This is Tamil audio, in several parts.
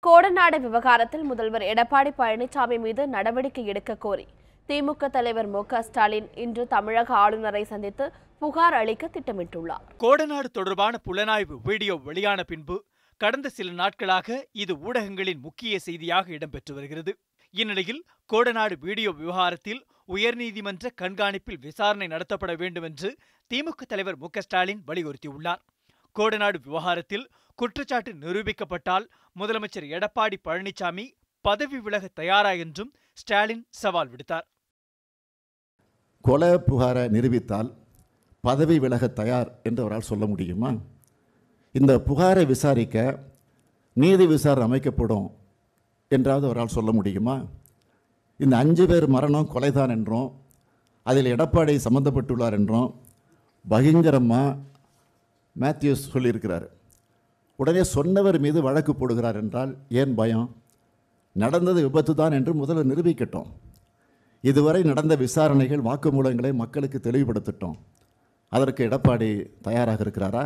கோடநாடு விவகாரத்தில் முதல்வர் எடப்பாடி பழனிசாமி மீது நடவடிக்கை எடுக்க கோரி திமுக தலைவர் மு.க.ஸ்டாலின் இன்று தமிழக ஆளுநரை சந்தித்து புகார் அளிக்க திட்டமிட்டுள்ளார். கோடநாடு தொடர்பான புலனாய்வு வீடியோ வெளியான பின்பு கடந்த சில நாட்களாக இது ஊடகங்களின் முக்கிய செய்தியாக இடம்பெற்று வருகிறது. இந்நிலையில் கோடநாடு வீடியோ விவகாரத்தில் உயர்நீதிமன்ற கண்காணிப்பில் விசாரணை நடத்தப்பட வேண்டும் என்று திமுக தலைவர் மு.க.ஸ்டாலின் வலியுறுத்தியுள்ளார். கோடநாடு விவகாரத்தில் குற்றச்சாட்டு நிரூபிக்கப்பட்டால் முதலமைச்சர் எடப்பாடி பழனிசாமி பதவி விலக தயாரா என்றும் ஸ்டாலின் சவால் விடுத்தார். கொலை புகாரை நிரூபித்தால் பதவி விலக தயார் என்று அவரால் சொல்ல முடியுமா? இந்த புகாரை விசாரிக்க நீதி விசாரணை அமைக்கப்படும் என்றாவது அவரால் சொல்ல முடியுமா? இந்த 5 பேர் மரணம் கொலைதான் என்றும் அதில் எடப்பாடி சம்பந்தப்பட்டுள்ளார் என்றும் பகிங்கரமாக மேத்யூஸ் சொல்லியிருக்கிறார். உடனே சொன்னவர் மீது வழக்கு போடுகிறார் என்றால் ஏன் பயம்? நடந்தது விபத்து தான் என்று முதல்ல நிரூபிக்கட்டும். இதுவரை நடந்த விசாரணைகள் வாக்குமூலங்களை மக்களுக்கு தெளிவுபடுத்தட்டும். அதற்கு எடப்பாடி தயாராக இருக்கிறாரா?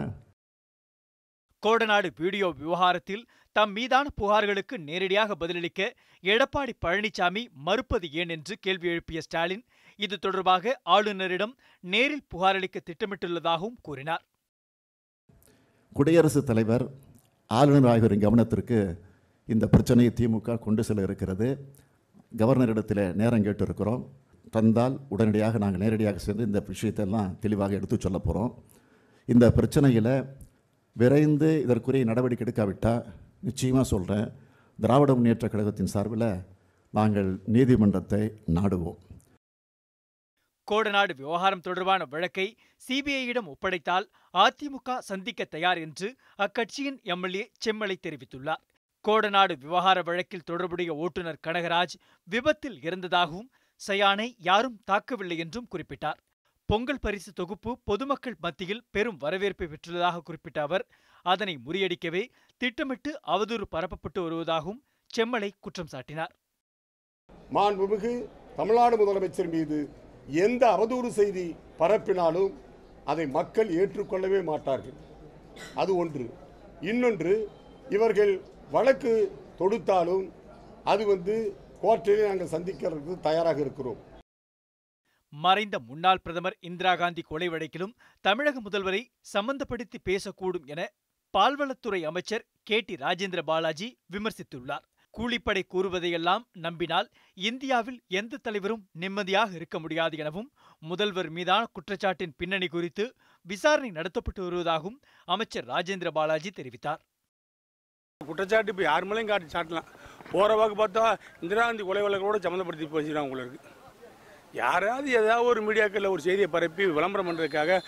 கோடநாடு வீடியோ விவகாரத்தில் தம் மீதான புகார்களுக்கு நேரடியாக பதிலளிக்க எடப்பாடி பழனிசாமி மறுப்பது ஏன் என்று கேள்வி எழுப்பிய ஸ்டாலின் இது தொடர்பாக ஆளுநரிடம் நேரில் புகாரளிக்க திட்டமிட்டுள்ளதாகவும் கூறினார். குடியரசுத் தலைவர் ஆளுநர் ஆகியோரின் கவனத்திற்கு இந்த பிரச்சனையை திமுக கொண்டு செல்ல இருக்கிறது. கவர்னரிடத்தில் நேரம் கேட்டிருக்கிறோம். தந்தால் உடனடியாக நாங்கள் நேரடியாக சேர்ந்து இந்த விஷயத்தெல்லாம் தெளிவாக எடுத்து சொல்ல போகிறோம். இந்த பிரச்சனையில் விரைந்து இதற்குரிய நடவடிக்கை எடுக்காவிட்டால் நிச்சயமாக சொல்கிறேன், திராவிட முன்னேற்ற கழகத்தின் சார்பில் நாங்கள் நீதிமன்றத்தை நாடுவோம். கோடநாடு விவகாரம் தொடர்பான வழக்கை சிபிஐயிடம் ஒப்படைத்தால் அதிமுக சந்திக்க தயார் என்று அக்கட்சியின் எம்எல்ஏ செம்மலை தெரிவித்துள்ளார். கோடநாடு விவகார வழக்கில் தொடர்புடைய ஓட்டுநர் கனகராஜ் விபத்தில் இறந்ததாகவும் சயானை யாரும் தாக்கவில்லை என்றும் குறிப்பிட்டார். பொங்கல் பரிசு தொகுப்பு பொதுமக்கள் மத்தியில் பெரும் வரவேற்பை பெற்றுள்ளதாக குறிப்பிட்ட அவர் அதனை முறியடிக்கவே திட்டமிட்டு அவதூறு பரப்பப்பட்டு வருவதாகவும் செம்மலை குற்றம் சாட்டினார். மாண்புமிகு தமிழ்நாடு முதலமைச்சர் மீது எந்த அவதூறு செய்தி பரப்பினாலும் அதை மக்கள் ஏற்றுக்கொள்ளவே மாட்டார்கள். அது ஒன்று. இன்னொன்று, இவர்கள் வழக்கு தொடுத்தாலும் அது கோர்ட்டிலே நாங்கள் சந்திக்கிறதுக்கு தயாராக இருக்கிறோம். மறைந்த முன்னாள் பிரதமர் இந்திரா காந்தி கொலை வழக்கிலும் தமிழக முதல்வரை சம்பந்தப்படுத்தி பேசக்கூடும் என பால்வளத்துறை அமைச்சர் KT ராஜேந்திர பாலாஜி விமர்சித்துள்ளார். கூலிப்படை கூறுவதையெல்லாம் நம்பினால் இந்தியாவில் எந்த தலைவரும் நிம்மதியாக இருக்க முடியாது எனவும் முதல்வர் மீதான குற்றச்சாட்டின் பின்னணி குறித்து விசாரணை நடத்தப்பட்டு வருவதாகவும் அமைச்சர் ராஜேந்திர பாலாஜி தெரிவித்தார். குற்றச்சாட்டு இப்போ யார் மேலேயும் காட்டி சாட்டலாம். போகிற வாக்கு பார்த்தா இந்திரா காந்தி கொலை வழக்கோட சம்மந்தப்படுத்தி பேசுகிறாங்க. உங்களுக்கு யாராவது ஏதாவது ஒரு மீடியாக்களில் ஒரு செய்தியை பரப்பி விளம்பரம் பண்ணுறதுக்காக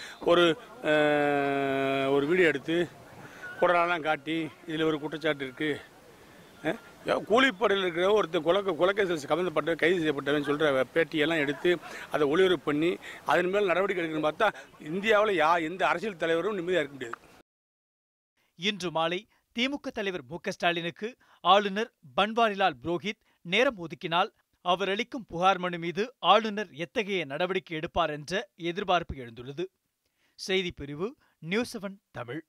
ஒரு வீடியோ எடுத்து குடலாம் காட்டி இதில் ஒரு குற்றச்சாட்டு இருக்குது, கூலிப்படையில் இருக்கிற ஒருத்தர் கொலைக்கேசில் சம்பந்தப்பட்ட கைது செய்யப்பட்டவன் சொல்கிற பேட்டியெல்லாம் எடுத்து அதை ஒளிபரப்பு பண்ணி அதன் மேல் நடவடிக்கை எடுக்கணும்னு பார்த்தா இந்தியாவில் எந்த அரசியல் தலைவரும் நிம்மதியாக இருக்க முடியாது. இன்று மாலை திமுக தலைவர் மு.க.ஸ்டாலினுக்கு ஆளுநர் பன்வாரிலால் புரோஹித் நேரம் ஒதுக்கினால் அவர் அளிக்கும் புகார் மனு மீது ஆளுநர் எத்தகைய நடவடிக்கை எடுப்பார் என்ற எதிர்பார்ப்பு எழுந்துள்ளது. செய்திப்பிரிவு நியூஸ் 7 தமிழ்.